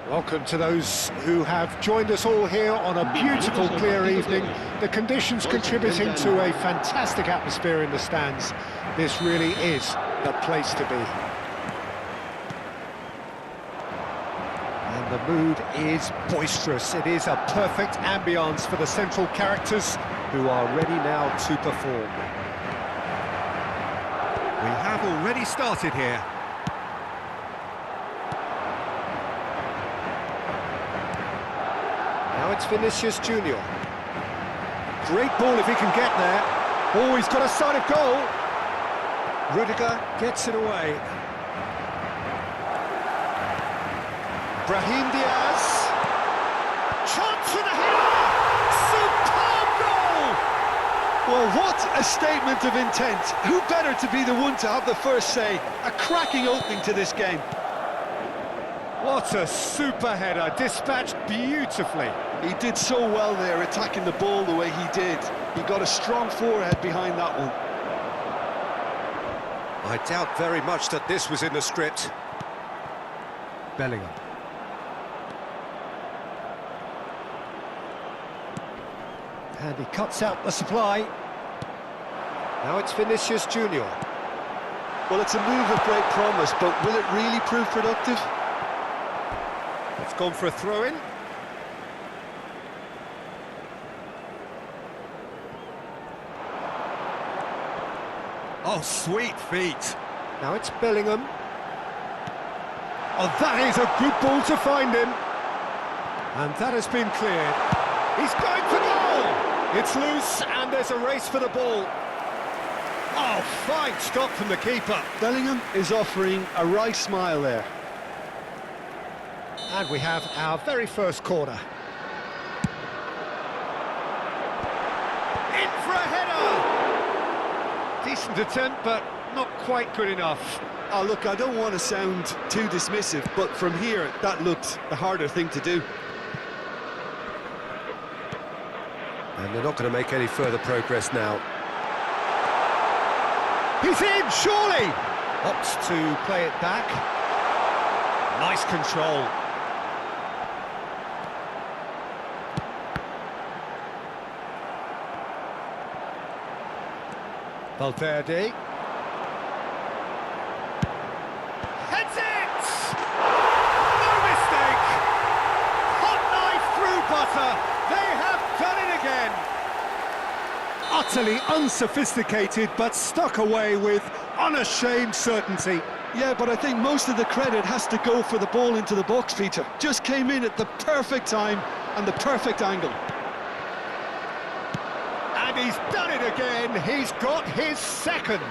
Welcome to those who have joined us all here on a beautiful, clear evening. The conditions contributing to a fantastic atmosphere in the stands. This really is the place to be. And the mood is boisterous. It is a perfect ambience for the central characters who are ready now to perform. We have already started here. Now it's Vinicius Junior. Great ball if he can get there. Oh, he's got a sight of goal. Rodrigo gets it away. Brahim Diaz. Chance for the header. Superb goal! Well, what a statement of intent. Who better to be the one to have the first say? A cracking opening to this game. What a super header, dispatched beautifully. He did so well there, attacking the ball the way he did. He got a strong forehead behind that one. I doubt very much that this was in the script. Bellingham. And he cuts out the supply. Now it's Vinicius Junior. Well, it's a move of great promise, but will it really prove productive? It's gone for a throw-in. Oh, sweet feet. Now it's Bellingham. Oh, that is a good ball to find him. And that has been cleared. He's going for goal! It's loose, and there's a race for the ball. Oh, fine stop from the keeper. Bellingham is offering a right smile there. And we have our very first corner. In for a header! Decent attempt, but not quite good enough. Oh, look, I don't want to sound too dismissive, but from here, that looked the harder thing to do. And they're not going to make any further progress now. He's in, surely! Opts to play it back. Nice control. Valverde. Heads it! No mistake! Hot knife through butter. They have done it again. Utterly unsophisticated, but stuck away with unashamed certainty. Yeah, but I think most of the credit has to go for the ball into the box, Peter. Just came in at the perfect time and the perfect angle. And he's done it again. He's got his second.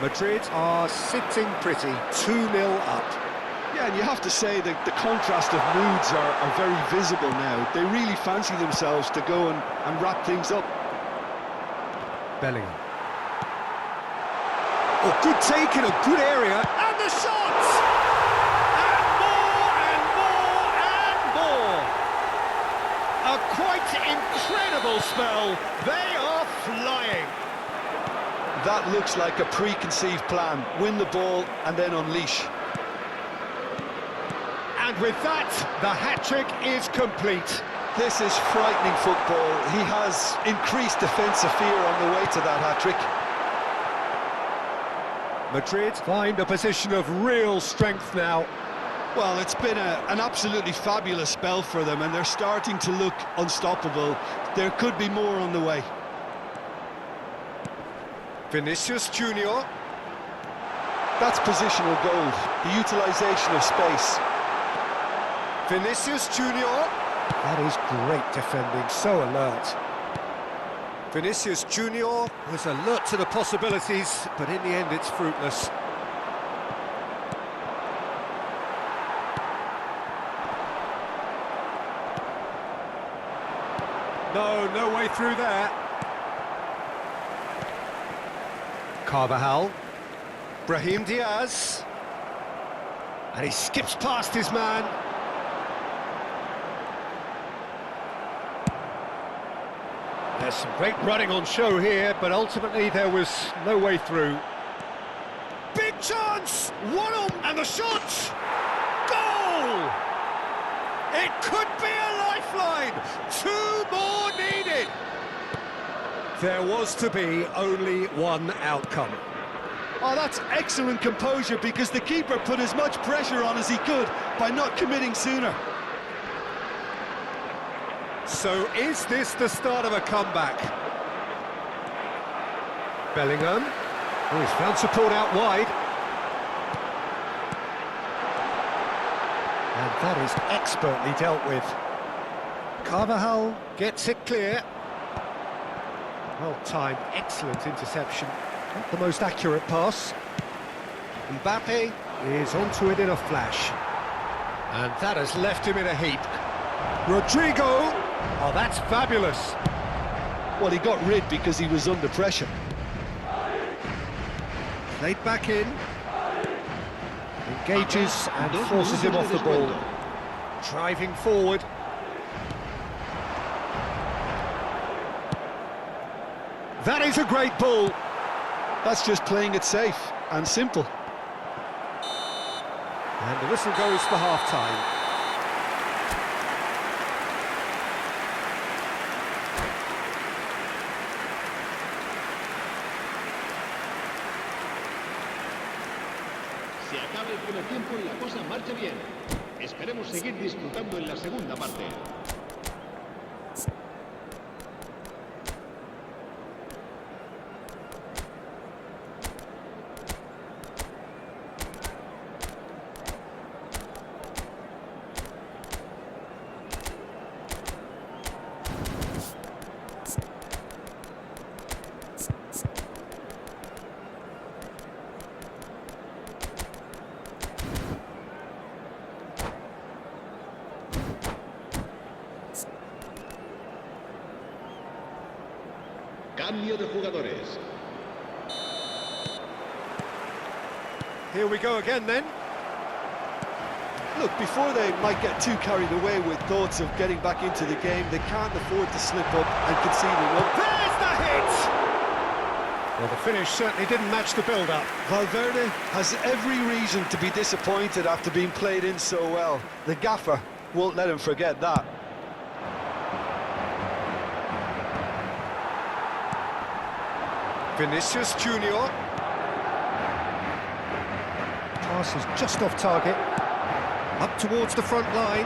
Madrid are sitting pretty, 2-0 up. Yeah, and you have to say that the contrast of moods are very visible now. They really fancy themselves to go and wrap things up. Bellingham. Oh, good take in a good area. And the shot! And more and more and more. A quite incredible spell. They are flying. That looks like a preconceived plan. Win the ball and then unleash. And with that, the hat-trick is complete. This is frightening football. He has increased defensive fear on the way to that hat-trick. Madrid find a position of real strength now. Well, it's been an absolutely fabulous spell for them, and they're starting to look unstoppable. There could be more on the way. Vinicius Junior. That's positional gold, the utilisation of space. Vinicius Junior. That is great defending, so alert. Vinicius Junior was alert to the possibilities, but in the end it's fruitless. No way through there. Carvajal. Brahim Diaz. And he skips past his man. There's some great running on show here, but ultimately there was no way through. Big chance! 1-on, and the shot! It could be a lifeline! 2 more needed! There was to be only one outcome. Oh, that's excellent composure, because the keeper put as much pressure on as he could by not committing sooner. So is this the start of a comeback? Bellingham. Oh, he's found support out wide. And that is expertly dealt with. Carvajal gets it clear. Well timed, excellent interception. Not the most accurate pass. Mbappe is onto it in a flash. And that has left him in a heap. Rodrigo! Oh, that's fabulous. Well, he got rid because he was under pressure. Played back in. Engages and forces him off the ball. Driving forward. That is a great ball. That's just playing it safe and simple. And the whistle goes for half-time. Se acaba el primer tiempo y la cosa marcha bien. Esperemos seguir disfrutando en la segunda parte. Cambio de jugadores. Here we go again then. Look, before they might get too carried away with thoughts of getting back into the game, they can't afford to slip up and concede enough. There's the hit! Well, the finish certainly didn't match the build-up. Valverde has every reason to be disappointed after being played in so well. The gaffer won't let him forget that. Vinicius Junior. Pass is just off target. Up towards the front line.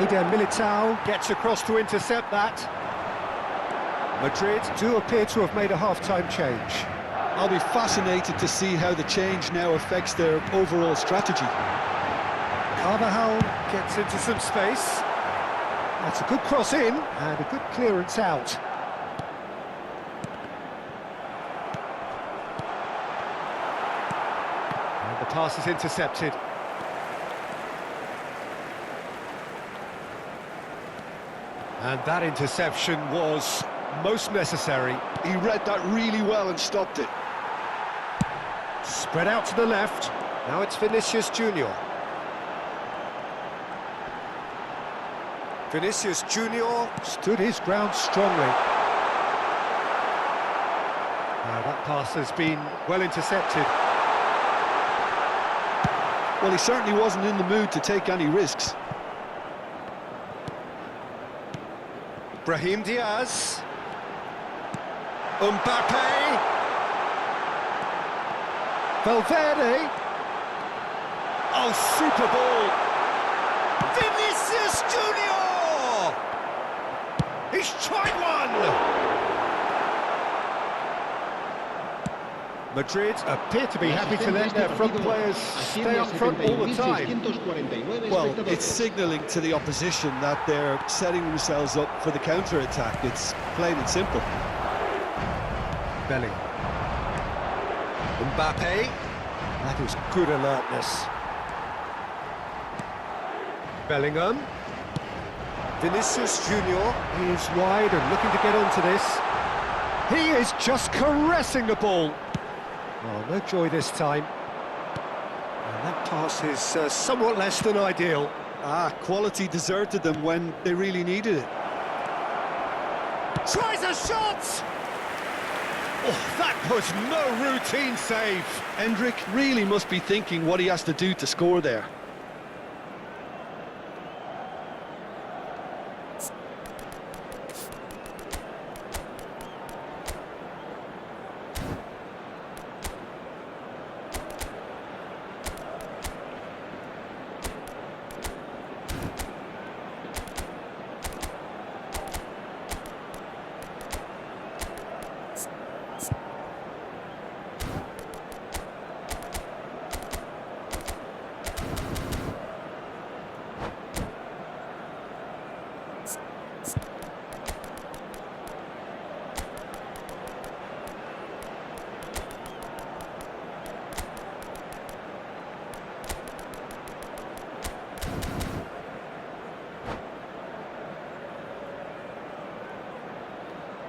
Eder Militao gets across to intercept that. Madrid do appear to have made a half-time change. I'll be fascinated to see how the change now affects their overall strategy. Carvajal gets into some space. That's a good cross in and a good clearance out. And the pass is intercepted. And that interception was most necessary. He read that really well and stopped it. Spread out to the left. Now it's Vinicius Junior. Vinicius Junior stood his ground strongly. Now that pass has been well intercepted. Well, he certainly wasn't in the mood to take any risks. Brahim Diaz. Mbappe. Valverde. Oh, super ball. Vinicius Junior. He's tried one. Madrid appear to be happy to let their front players stay up front all the time. Well, it's signalling to the opposition that they're setting themselves up for the counter-attack. It's plain and simple. Bellingham. Mbappe. That is good alertness. Bellingham. Vinicius Junior is wide and looking to get onto this. He is just caressing the ball. Oh, no joy this time. And that pass is somewhat less than ideal. Quality deserted them when they really needed it. Tries a shot! Oh, that was no routine save. Hendrick really must be thinking what he has to do to score there.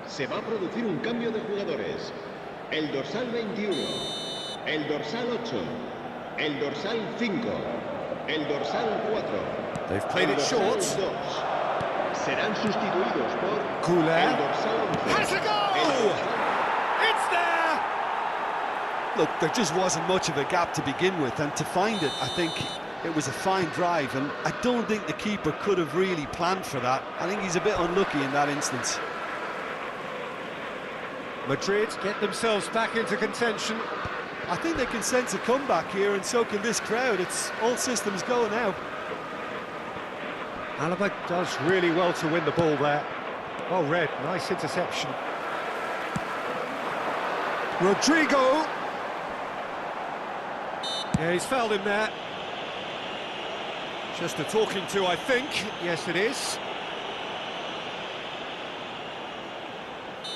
Se va a producir un cambio de jugadores. El dorsal 21, el dorsal 8, el dorsal 5, el dorsal 4. They've played it short. 2. Serán sustituidos por Couler. el dorsal 11. Has a goal! It's there! Look, there just wasn't much of a gap to begin with, and to find it, I think it was a fine drive, and I don't think the keeper could have really planned for that. I think he's a bit unlucky in that instance. Madrid get themselves back into contention. I think they can sense a comeback here, and so can this crowd. It's all systems go now. Alaba does really well to win the ball there. Well read, nice interception. Rodrigo. Yeah, he's fouled him there. Just a talking to, I think. Yes, it is.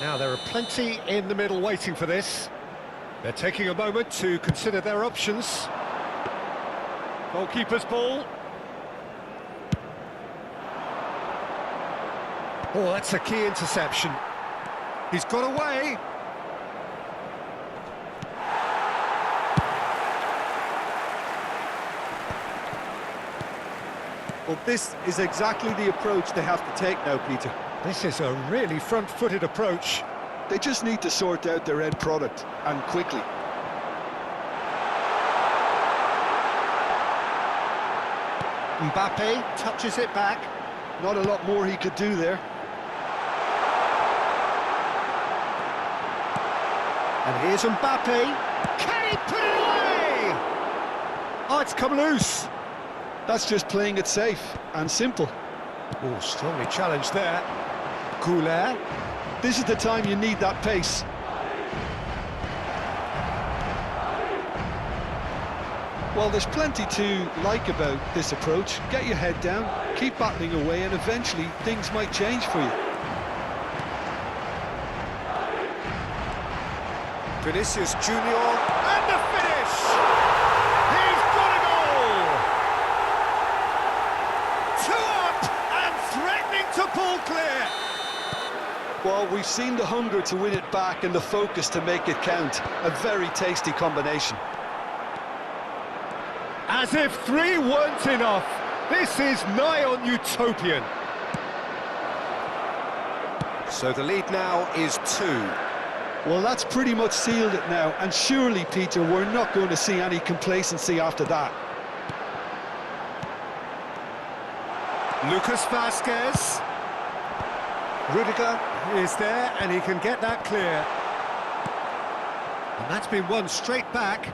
Now, there are plenty in the middle waiting for this. They're taking a moment to consider their options. Goalkeeper's ball. Oh, that's a key interception. He's got away. Well, this is exactly the approach they have to take now, Peter. This is a really front-footed approach. They just need to sort out their end product, and quickly. Mbappe touches it back. Not a lot more he could do there. And here's Mbappe. Can he put it away? Oh, it's come loose. That's just playing it safe and simple. Oh, strongly challenged there. Couler. This is the time you need that pace. Well, there's plenty to like about this approach. Get your head down, keep battling away, and eventually things might change for you. Vinicius Junior. And the finish! He's got a goal! 2 up and threatening to pull clear. Well, we've seen the hunger to win it back and the focus to make it count. A very tasty combination. As if 3 weren't enough. This is nigh on utopian. So the lead now is 2. Well, that's pretty much sealed it now, and surely, Peter, we're not going to see any complacency after that. Lucas Vazquez. Rodrigo is there, and he can get that clear. And that's been won straight back.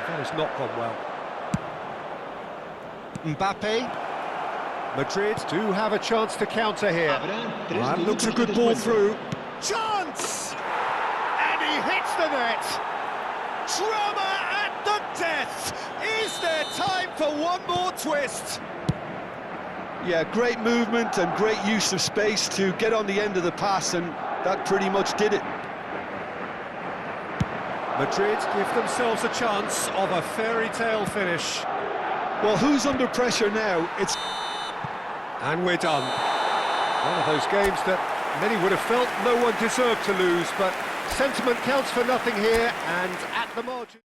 That has not gone well. Mbappe. Madrid do have a chance to counter here. That looks a good ball through. Chance! And he hits the net. Drama at the death. Is there time for one more twist? Yeah, great movement and great use of space to get on the end of the pass, and that pretty much did it. Madrid give themselves a chance of a fairy tale finish. Well, who's under pressure now? It's... And we're done. One of those games that many would have felt no one deserved to lose, but sentiment counts for nothing here, and at the margin...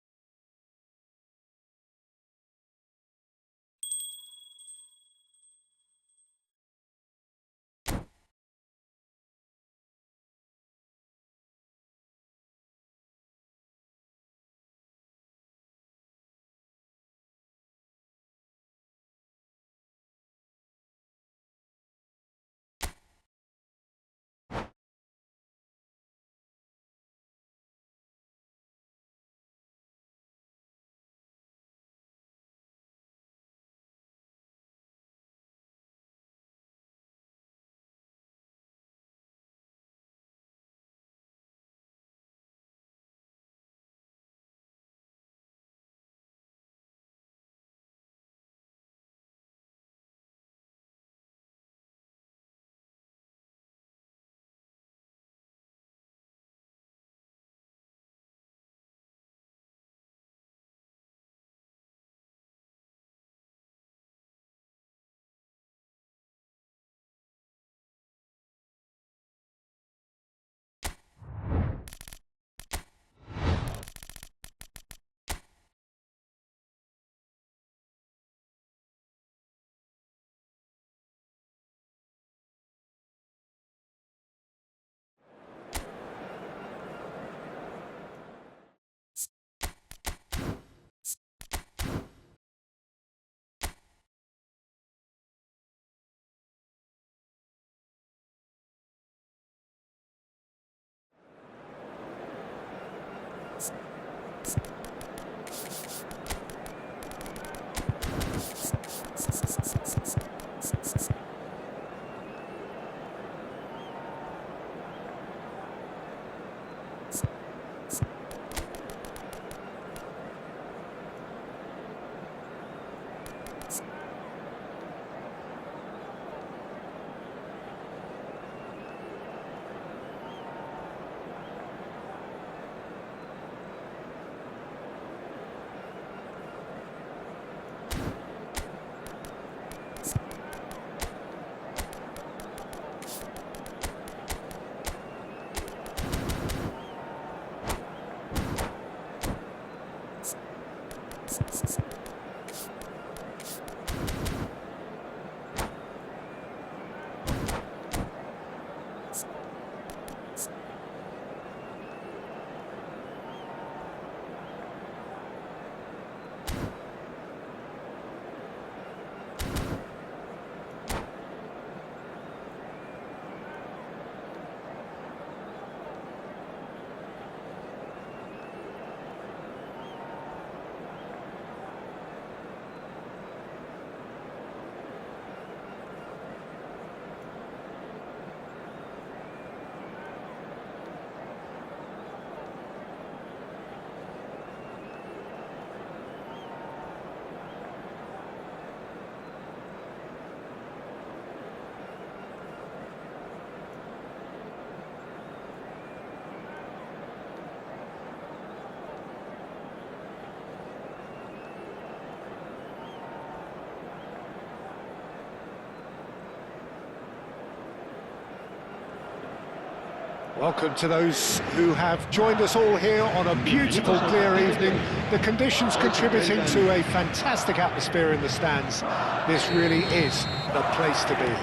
Welcome to those who have joined us all here on a beautiful, clear evening. The conditions contributing to a fantastic atmosphere in the stands. This really is the place to be.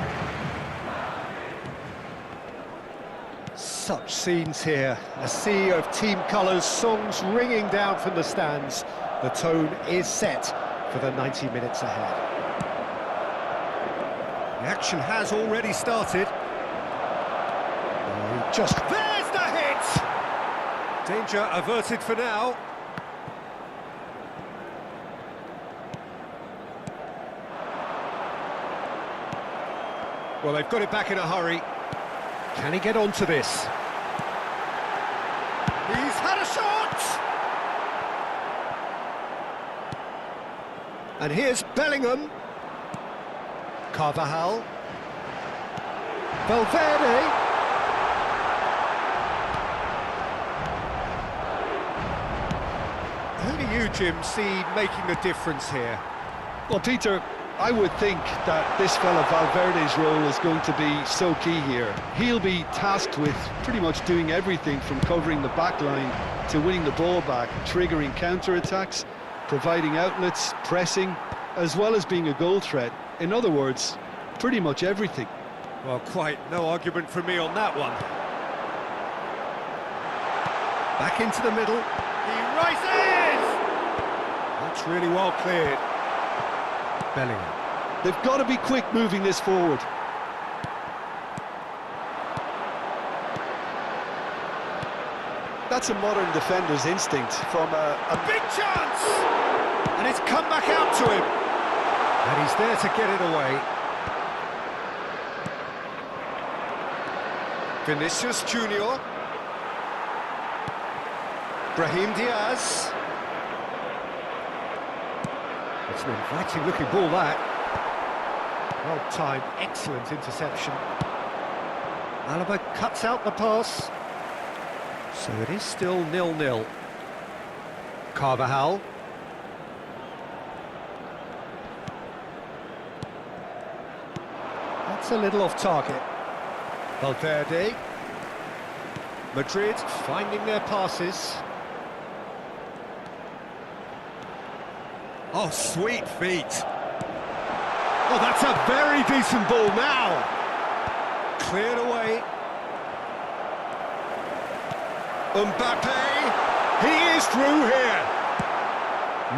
Such scenes here, a sea of team colours, songs ringing down from the stands. The tone is set for the 90 minutes ahead. The action has already started. Just There's the hit! danger averted for now. Well, they've got it back in a hurry. Can he get onto this? He's had a shot! And here's Bellingham. Carvajal. Valverde. Who do you, Jim, see making the difference here? Well, Peter, I would think that this fella Valverde's role is going to be so key here. He'll be tasked with pretty much doing everything from covering the back line to winning the ball back, triggering counter-attacks, providing outlets, pressing, as well as being a goal threat. In other words, pretty much everything. Well, quite no argument from me on that one. Back into the middle. He rises! That's really well cleared. Bellingham. They've got to be quick moving this forward. That's a modern defender's instinct from a Big chance! And it's come back out to him. And he's there to get it away. Vinicius Junior. Brahim Diaz. It's an inviting looking ball, that. Well timed, excellent interception. Alaba cuts out the pass. So it is still 0-0. Carvajal. That's a little off target. Valverde. Madrid finding their passes. Oh, sweet feet. Oh, that's a very decent ball now. Cleared away. Mbappe. He is through here.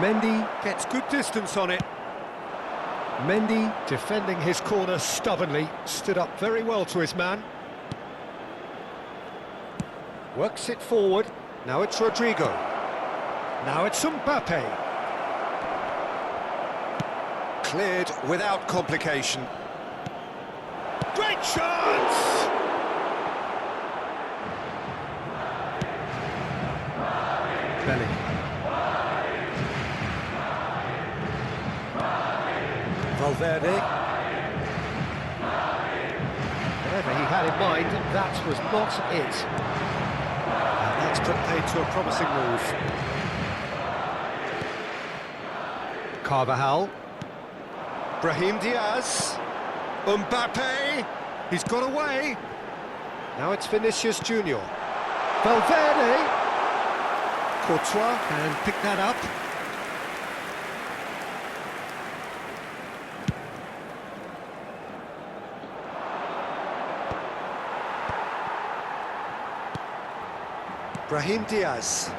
Mendy gets good distance on it. Mendy defending his corner stubbornly. Stood up very well to his man. Works it forward. Now it's Rodrigo. Now it's Mbappe. Cleared without complication. Great chance! Belly. Valverde. Whatever he had in mind, that was not it. And that's put paid to a promising move. Carvajal. Brahim Diaz. Mbappe. He's got away. Now it's Vinicius Junior. Valverde. Courtois can pick that up. Brahim Diaz.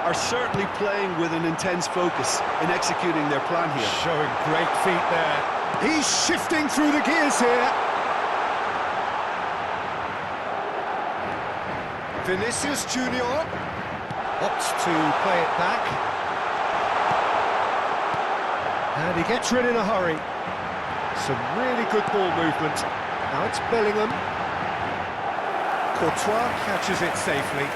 Are certainly playing with an intense focus in executing their plan here. Showing great feet there. He's shifting through the gears here. Vinicius Junior opts to play it back. And he gets rid in a hurry. Some really good ball movement. Now it's Bellingham. Courtois catches it safely.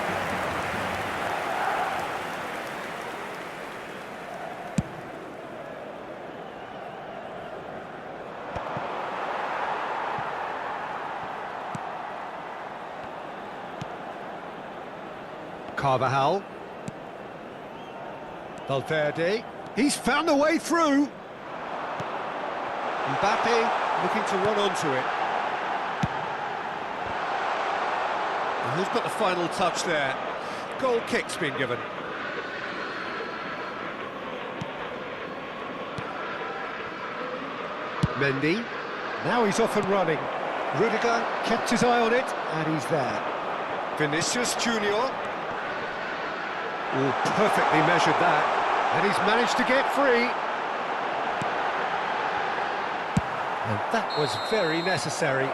Carvajal. Valverde. He's found a way through. Mbappe looking to run onto it. And who's got the final touch there? Goal kick's been given. Mendy. Now he's off and running. Rodrigo kept his eye on it, and he's there. Vinicius Junior. Oh, perfectly measured that. And he's managed to get free. And that was very necessary.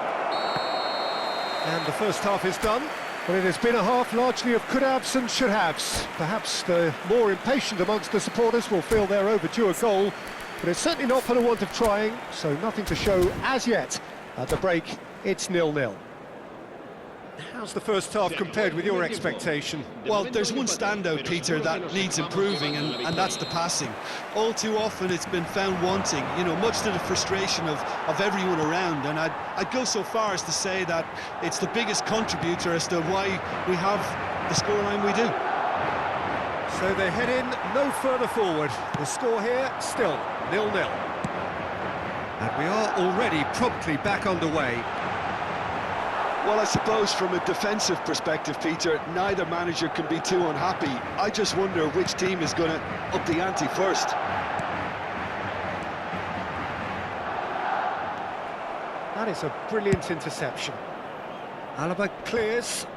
And the first half is done. But it has been a half largely of could-haves and should-haves. Perhaps the more impatient amongst the supporters will feel they're overdue a goal. But it's certainly not for the want of trying, so nothing to show as yet. At the break, it's 0-0. How's the first half compared with your expectation? Well, there's one standout, Peter, that needs improving, and that's the passing. All too often it's been found wanting, you know, much to the frustration of everyone around, and I'd go so far as to say that it's the biggest contributor as to why we have the scoreline we do. So they head in no further forward. The score here, still 0-0. And we are already promptly back underway. Well, I suppose from a defensive perspective, Peter, neither manager can be too unhappy. I just wonder which team is going to up the ante first. That is a brilliant interception. Alaba clears.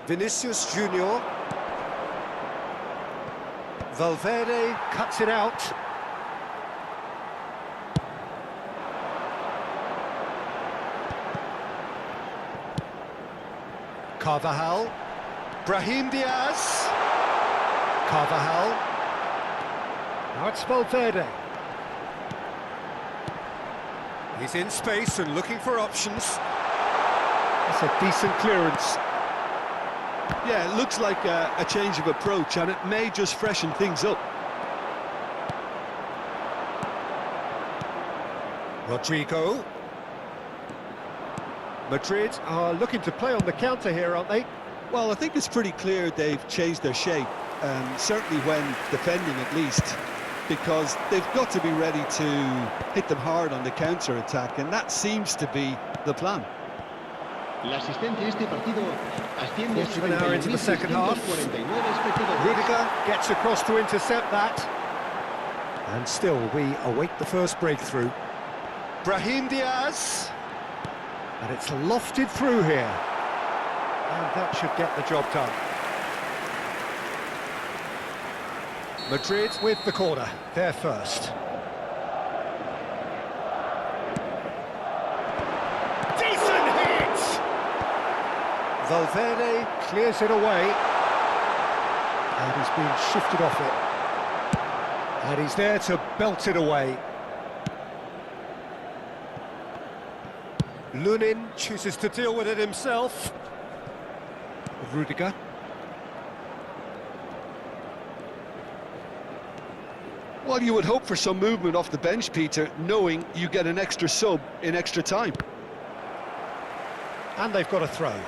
Vinicius Junior. Valverde cuts it out. Carvajal. Brahim Diaz. Carvajal. Now it's Valverde. He's in space and looking for options. That's a decent clearance. Yeah, it looks like a change of approach, and it may just freshen things up. Rodrigo. Madrid are looking to play on the counter here, aren't they? Well, I think it's pretty clear they've changed their shape, certainly when defending at least, because they've got to be ready to hit them hard on the counter-attack, and that seems to be the plan. Quarter of an hour into the second half. Rudiger gets across to intercept that. And still, we await the first breakthrough. Brahim Diaz. And it's lofted through here. And that should get the job done. Madrid with the corner. They're first. Decent hit! Valverde clears it away. And he's been shifted off it. And he's there to belt it away. Lunin chooses to deal with it himself. Rodrigo. Well, you would hope for some movement off the bench, Peter, knowing you get an extra sub in extra time. And they've got a throw.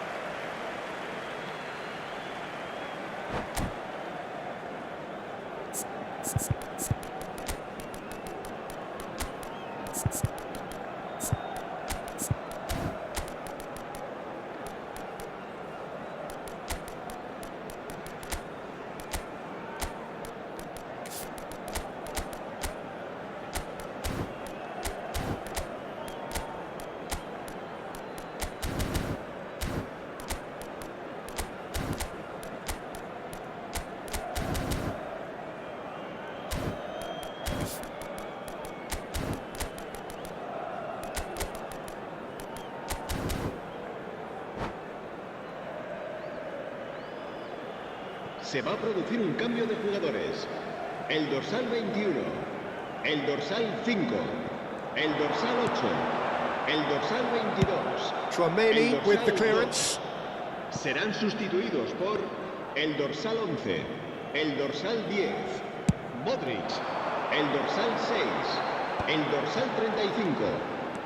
Se va a producir un cambio de jugadores. El dorsal 21, el dorsal 5, el dorsal 8, el dorsal 22. Chouameni el with the dorsal clearance. 2. Serán sustituidos por el dorsal 11, el dorsal 10, Modric, el dorsal 6, el dorsal 35,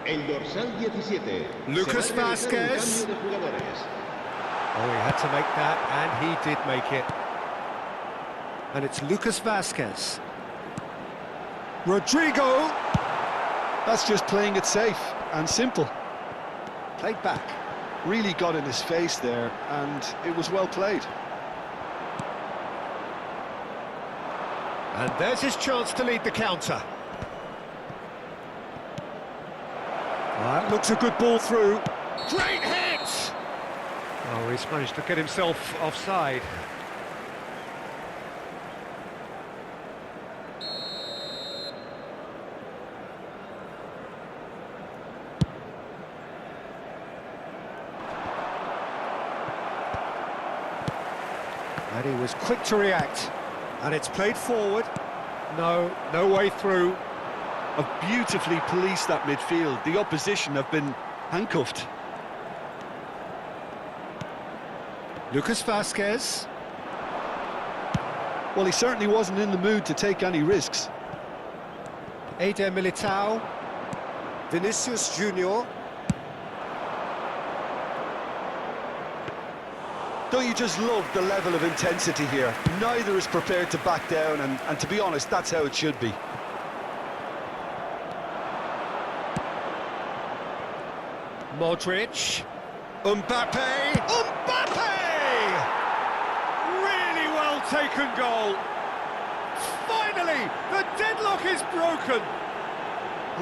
el dorsal 17. Lucas Se va a realizar un Vázquez. cambio de jugadores. Oh, he had to make that, and he did make it. And it's Lucas Vázquez. Rodrigo. That's just playing it safe and simple. Played back. Really got in his face there, and it was well played. And there's his chance to lead the counter. That looks a good ball through. Great hit! Oh, he's managed to get himself offside. And he was quick to react. And it's played forward. No way through. Have beautifully policed that midfield. The opposition have been handcuffed. Lucas Vázquez. Well, he certainly wasn't in the mood to take any risks. Eder Militao. Vinicius Junior. Don't you just love the level of intensity here? Neither is prepared to back down, and to be honest, that's how it should be. Modric. Mbappe. Mbappe! Really well taken goal. Finally, the deadlock is broken.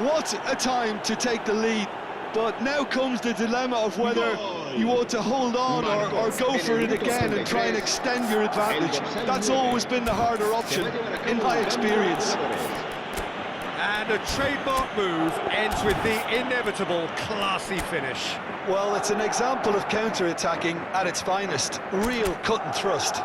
What a time to take the lead. But now comes the dilemma of whether you want to hold on or go for it again and try and extend your advantage. That's always been the harder option, in my experience. And a trademark move ends with the inevitable classy finish. Well, it's an example of counter-attacking at its finest. Real cut and thrust.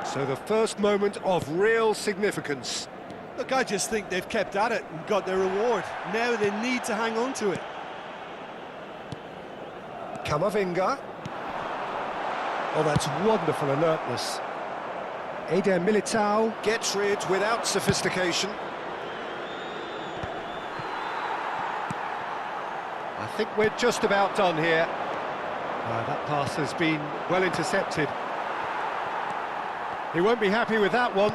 So the first moment of real significance. Look, I just think they've kept at it and got their reward. Now they need to hang on to it. Camavinga. Oh, that's wonderful alertness. Eder Militao gets rid without sophistication. I think we're just about done here. That pass has been well intercepted. He won't be happy with that one.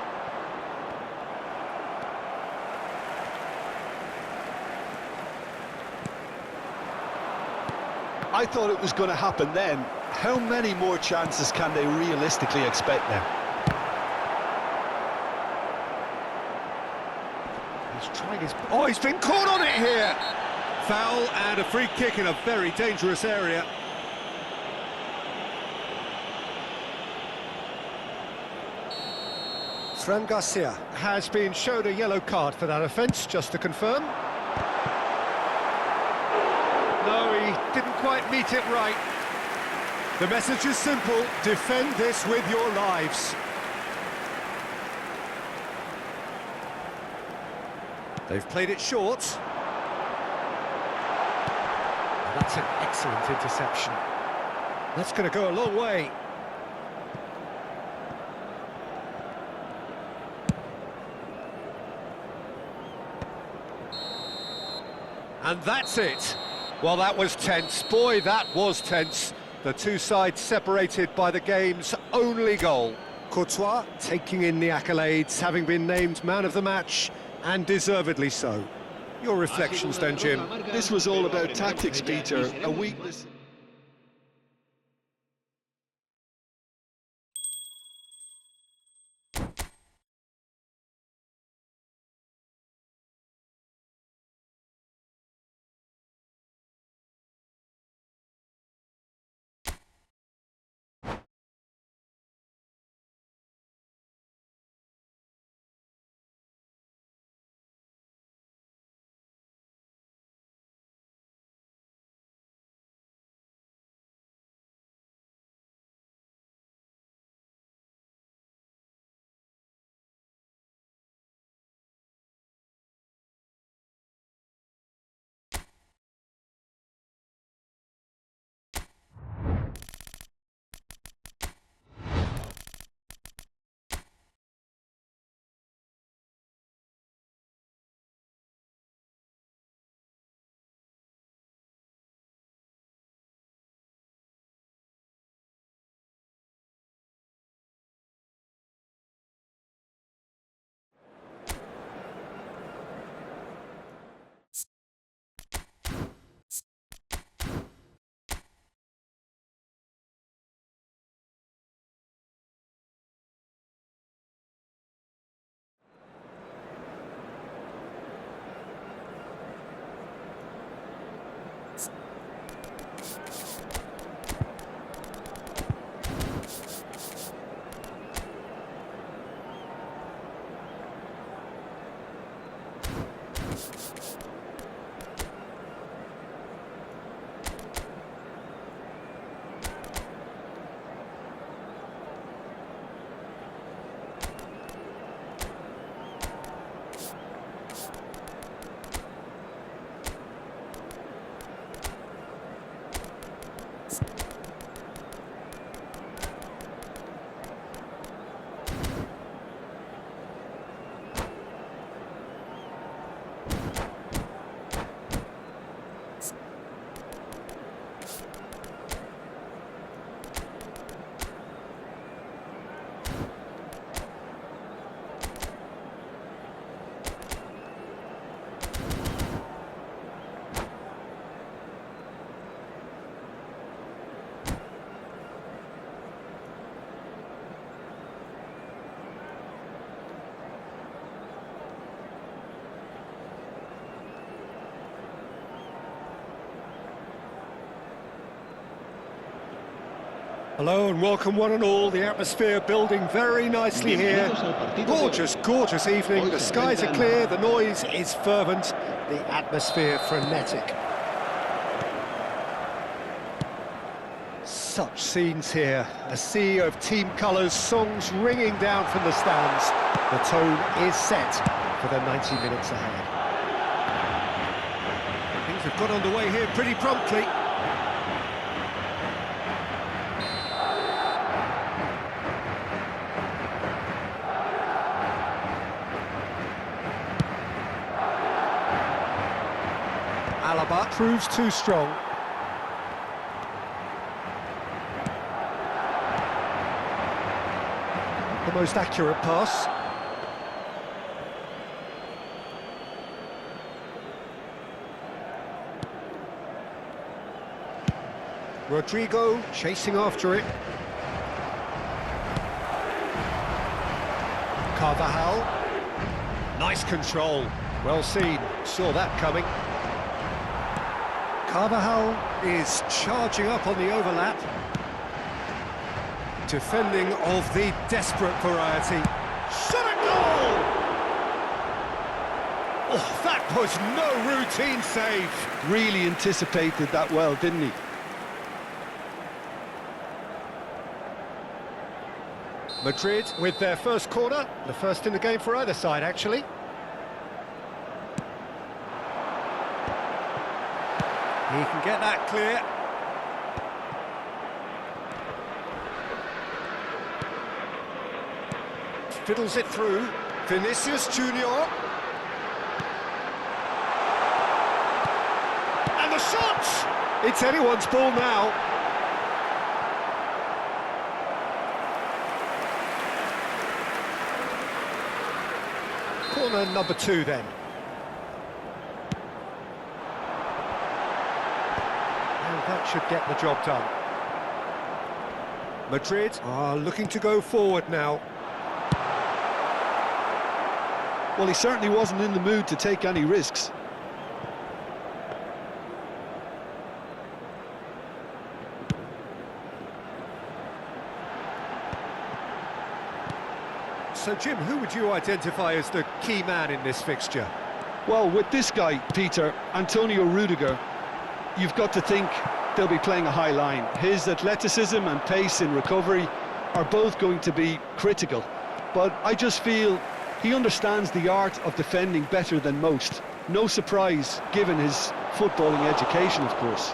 I thought it was going to happen then. How many more chances can they realistically expect now? He's trying his... Oh, he's been caught on it here! Foul and a free kick in a very dangerous area. Fran Garcia has been shown a yellow card for that offence, just to confirm. No, he didn't quite meet it right. The message is simple: defend this with your lives. They've played it short. That's an excellent interception. That's going to go a long way. And that's it. Well, that was tense. Boy, that was tense. The two sides separated by the game's only goal. Courtois taking in the accolades, having been named man of the match, and deservedly so. Your reflections then, Jim? This was all about tactics, Peter. A weakness. Hello and welcome one and all. The atmosphere building very nicely here. Gorgeous, gorgeous evening. The skies are clear, the noise is fervent, the atmosphere frenetic. Such scenes here. A sea of team colours, songs ringing down from the stands. The tone is set for the 90 minutes ahead. Things have got underway here pretty promptly. Alaba proves too strong. The most accurate pass. Rodrigo chasing after it. Carvajal. Nice control. Well seen. Saw that coming. Carvajal is charging up on the overlap. Defending of the desperate variety. Shot it Oh, that was no routine save. Really anticipated that well, didn't he? Madrid with their first corner, the first in the game for either side, actually. He can get that clear. Fiddles it through. Vinicius Junior. And the shots! It's anyone's ball now. Corner number 2 then. And that should get the job done. Madrid are looking to go forward now. Well, he certainly wasn't in the mood to take any risks. So, Jim, who would you identify as the key man in this fixture? Well, with this guy, Peter, Antonio Rudiger, you've got to think they'll be playing a high line. His athleticism and pace in recovery are both going to be critical. But I just feel he understands the art of defending better than most. No surprise, given his footballing education, of course.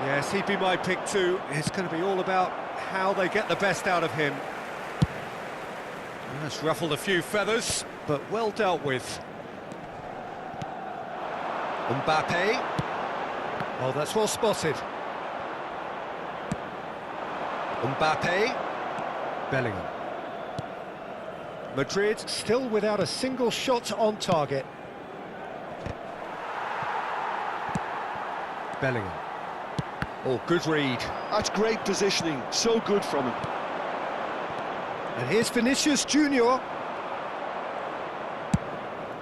Yes, he'd be my pick too. It's going to be all about how they get the best out of him. That's ruffled a few feathers, but well dealt with. Mbappe. Oh, that's well spotted. Mbappe. Bellingham. Madrid still without a single shot on target. Bellingham. Oh, good read. That's great positioning, so good from him. And here's Vinicius Junior.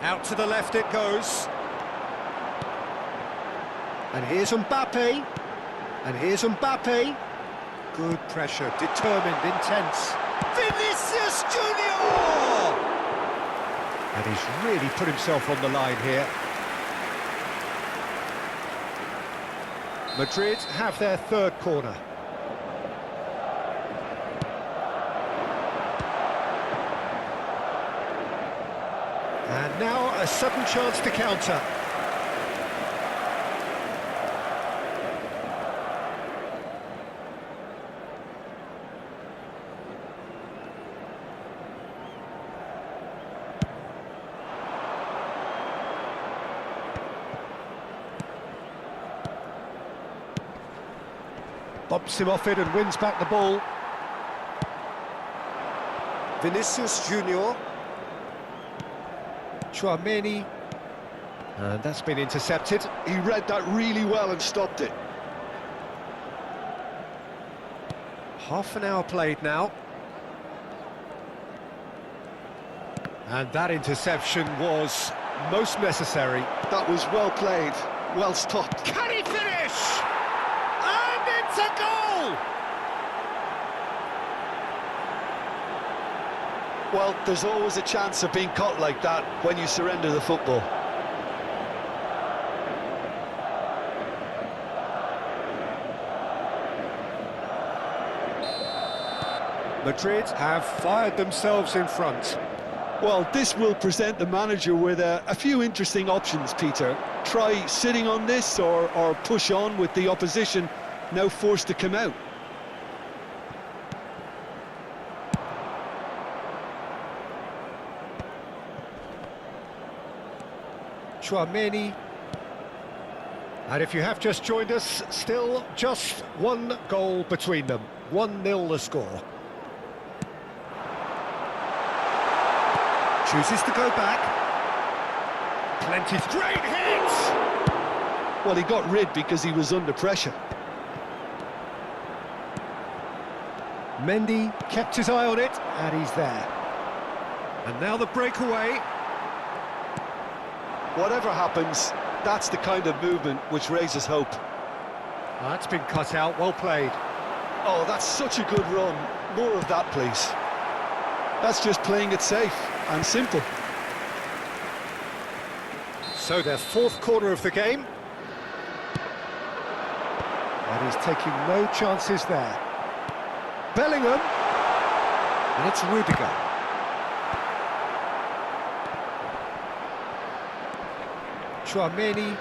Out to the left it goes. And here's Mbappe. And here's Mbappe. Good pressure, determined, intense. Vinicius Junior! And he's really put himself on the line here. Madrid have their third corner. And now a sudden chance to counter. Bumps him off it and wins back the ball. Vinicius Junior. Chouameni. And that's been intercepted. He read that really well and stopped it. Half an hour played now. And that interception was most necessary. That was well played, well stopped. Can he finish? And it's a goal! Well, there's always a chance of being caught like that when you surrender the football. Madrid have fired themselves in front. Well, this will present the manager with a few interesting options, Peter. Try sitting on this or push on with the opposition now forced to come out. Chouameni. And if you have just joined us, still just one goal between them. 1-0 the score. Chooses to go back. Plenty. Great hit! Well, he got rid because he was under pressure. Mendy kept his eye on it, and he's there. And now the breakaway. Whatever happens, that's the kind of movement which raises hope. That's been cut out, well played. Oh, that's such a good run. More of that, please. That's just playing it safe and simple. So their fourth corner of the game. And he's taking no chances there. Bellingham. And it's Rodrigo. Chouameni.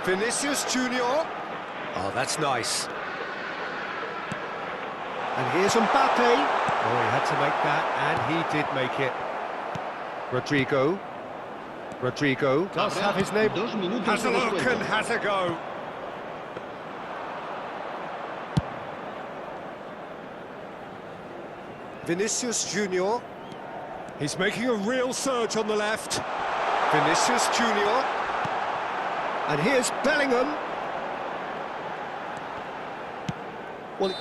Vinicius Junior. Oh, that's nice. And here's Mbappe. Oh, he had to make that, and he did make it. Rodrigo. Rodrigo does have his name. Has a look and has a go. Vinicius Junior. He's making a real surge on the left. Vinicius Junior. And here's Bellingham. Well,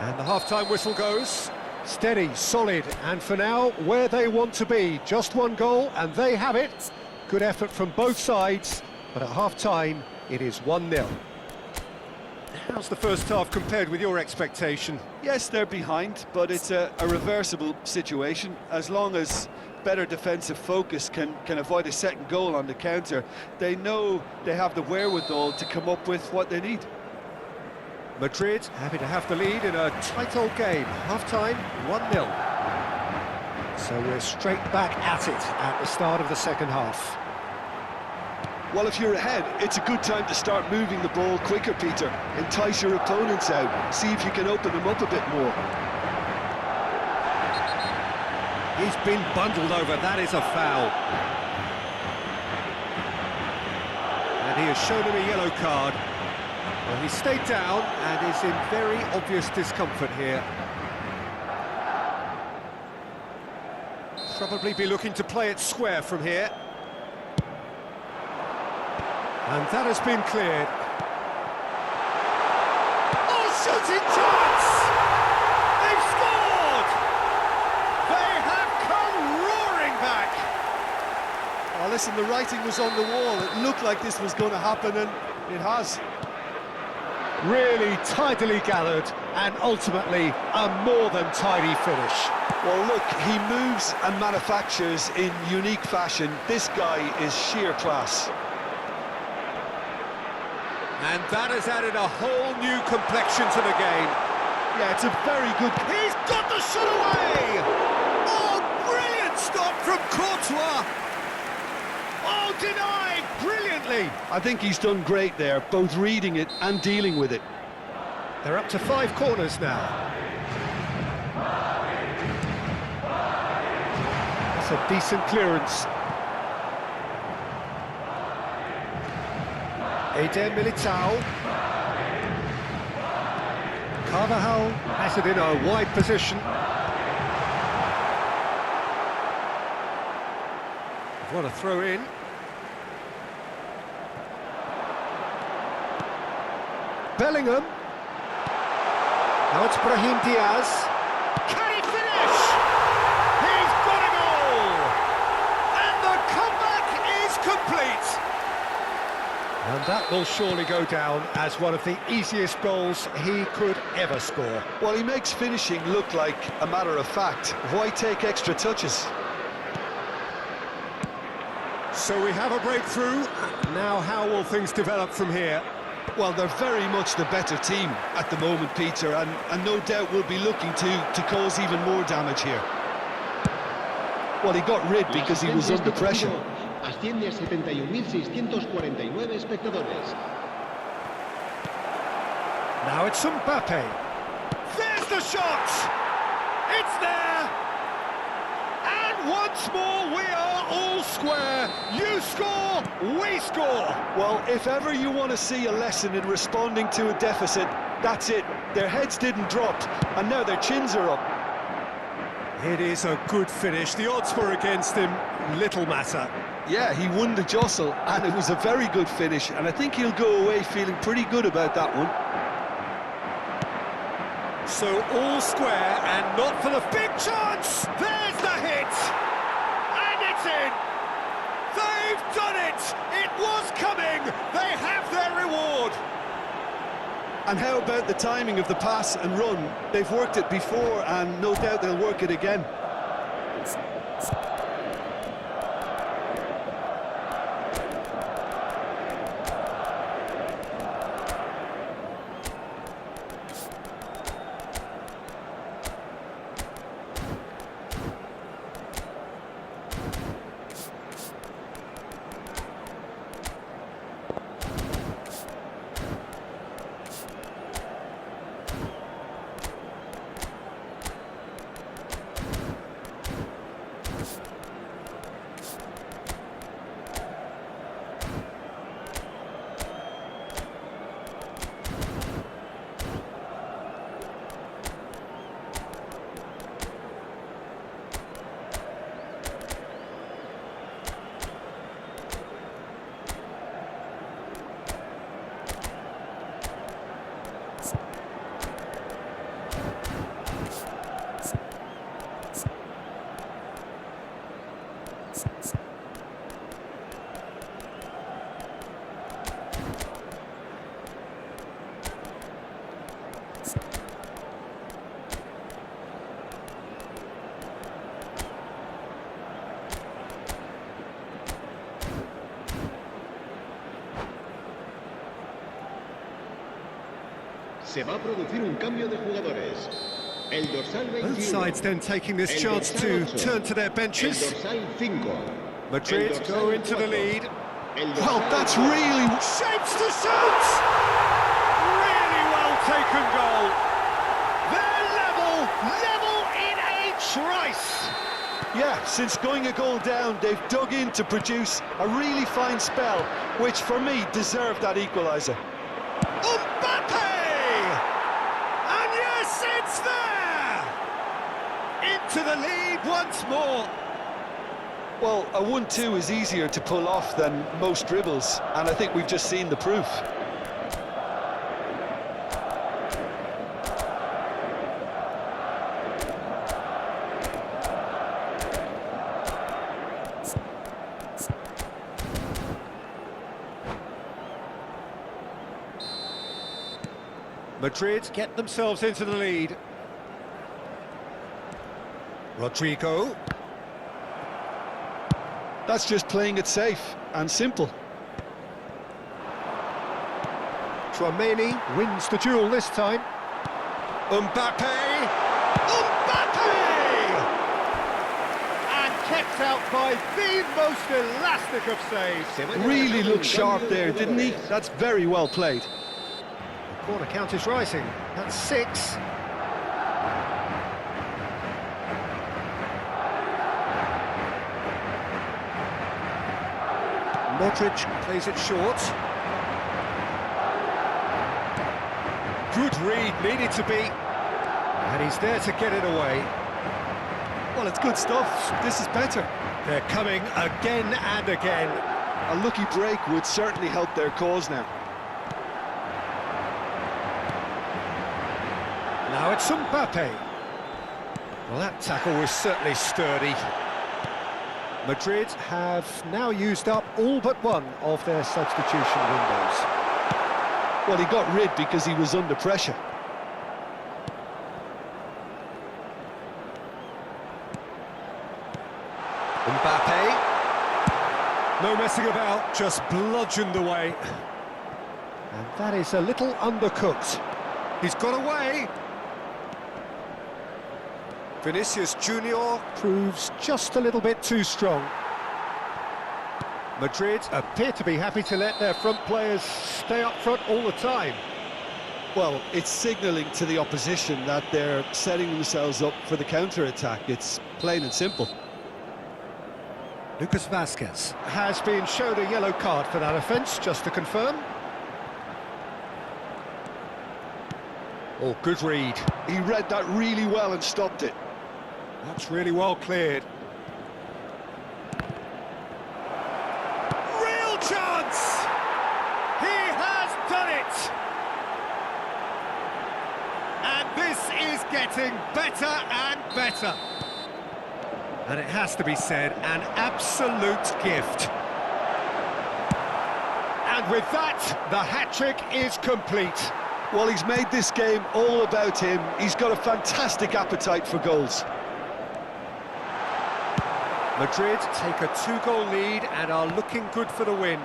and the half-time whistle goes. Steady, solid, and for now, where they want to be. Just one goal, and they have it. Good effort from both sides, but at half-time, it is 1-0. How's the first half compared with your expectation? Yes, they're behind, but it's a reversible situation. As long as better defensive focus can avoid a second goal on the counter, they know they have the wherewithal to come up with what they need. Madrid happy to have the lead in a tight old game. Half-time, 1-0. So we're straight back at it at the start of the second half. Well, if you're ahead, it's a good time to start moving the ball quicker, Peter. Entice your opponents out. See if you can open them up a bit more. He's been bundled over. That is a foul. And he has shown him a yellow card. Well, he stayed down and is in very obvious discomfort here. Probably be looking to play it square from here. And that has been cleared. Oh, shooting chance! They've scored! They have come roaring back! Oh, listen, the writing was on the wall. It looked like this was going to happen, and it has. Really tidily gathered, and ultimately a more than tidy finish. Well, look, he moves and manufactures in unique fashion. This guy is sheer class. And that has added a whole new complexion to the game. Yeah, it's a very good... He's got the shot away! Oh, brilliant stop from Courtois! Oh, denied brilliantly! I think he's done great there, both reading it and dealing with it. They're up to 5 corners now. That's a decent clearance. Eder Militao. Carvajal has it in a wide position. What a throw in. Bellingham. Now it's Brahim Diaz. Can he finish? He's got a goal! And the comeback is complete! And that will surely go down as one of the easiest goals he could ever score. Well, he makes finishing look like a matter of fact. Why take extra touches? So we have a breakthrough. Now how will things develop from here? Well, they're very much the better team at the moment, Peter, and no doubt will be looking to cause even more damage here. Well, he got rid because he was under pressure. Asciende a 71.649 espectadores. Now it's Mbappe. There's the shot! It's there! And once more we are all square. You score, we score! Well, if ever you want to see a lesson in responding to a deficit, that's it. Their heads didn't drop, and now their chins are up. It is a good finish. The odds were against him. Little matter. Yeah, he won the jostle, and it was a very good finish, and I think he'll go away feeling pretty good about that one. So all square, and not for the Big chance! There's the hit! And it's in! They've done it! It was coming! They have their reward! And how about the timing of the pass and run? They've worked it before, and no doubt they'll work it again. Se va a producir un cambio de jugadores. El dorsal 21. Both sides then taking this El chance dorsal to 8. turn to their El benches. dorsal 5. Madrid El dorsal go into the 4. lead. El Well, dorsal that's 2. really... Shapes to shoot! Really well taken goal. They're level in a trice. Yeah, since going a goal down, they've dug in to produce a really fine spell, which for me deserved that equaliser. Mbappe! And yes, it's there! Into the lead once more. Well, a 1-2 is easier to pull off than most dribbles, and I think we've just seen the proof. Madrid get themselves into the lead. Rodrigo. That's just playing it safe and simple. Tchouaméni wins the duel this time. Mbappe! Mbappe! And kept out by the most elastic of saves. Really looked sharp there, didn't he? That's very well played. The corner count is rising. That's 6. Modric plays it short. Good read, needed to be. And he's there to get it away. Well, it's good stuff. This is better. They're coming again and again. A lucky break would certainly help their cause now. Now it's Mbappe. Well, that tackle was certainly sturdy. Madrid have now used up all but one of their substitution windows. Well, he got rid because he was under pressure. Mbappe. No messing about, just bludgeoned away. And that is a little undercooked. He's got away. Vinicius Junior proves just a little bit too strong. Madrid appear to be happy to let their front players stay up front all the time. Well, it's signalling to the opposition that they're setting themselves up for the counter-attack. It's plain and simple. Lucas Vazquez has been shown a yellow card for that offence, just to confirm. Oh, good read. He read that really well and stopped it. That's really well cleared. Real chance! He has done it! And this is getting better and better. And it has to be said, an absolute gift. And with that, the hat-trick is complete. Well, he's made this game all about him. He's got a fantastic appetite for goals. Madrid take a 2-goal lead and are looking good for the win.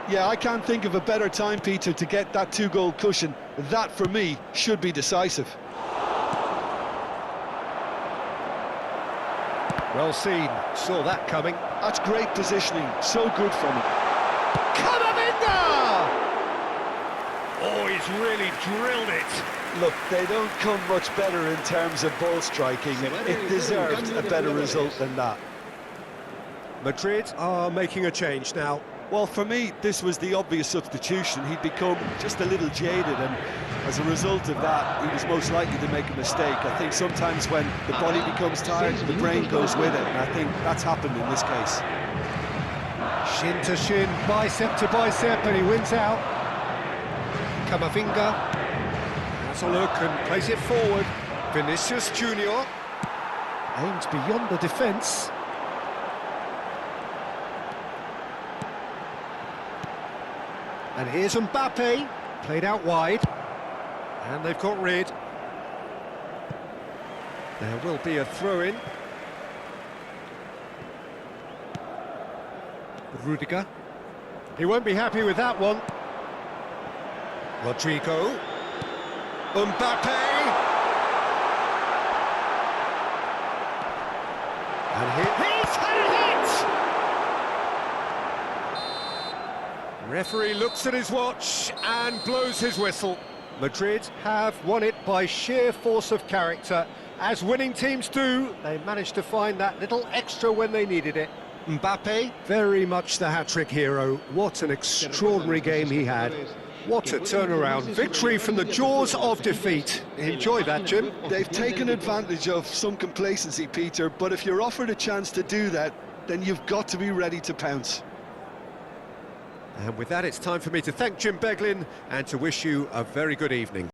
Yeah, I can't think of a better time, Peter, to get that 2-goal cushion. That, for me, should be decisive. Well seen, saw that coming. That's great positioning, so good from him. Camavinga! Oh, he's really drilled it. Look, they don't come much better in terms of ball striking. It deserved a better result than that. Madrid are making a change now. Well, for me, this was the obvious substitution. He'd become just a little jaded, and as a result of that, he was most likely to make a mistake. I think sometimes when the body becomes tired, the brain goes with it, and I think that's happened in this case. Shin to shin, bicep to bicep, and he wins out. Camavinga has a look and plays it forward. Vinicius Junior aims beyond the defence. And here's Mbappe, played out wide. And they've got rid. There will be a throw-in. Rodrigo. He won't be happy with that one. Rodrigo. Mbappe. And here... He's had a hit! Referee looks at his watch and blows his whistle. Madrid have won it by sheer force of character. As winning teams do, they managed to find that little extra when they needed it. Mbappe, very much the hat-trick hero. What an extraordinary game he had. What a turnaround. Victory from the jaws of defeat. Enjoy that, Jim. They've taken advantage of some complacency, Peter, but if you're offered a chance to do that, then you've got to be ready to pounce. And with that, it's time for me to thank Jim Beglin and to wish you a very good evening.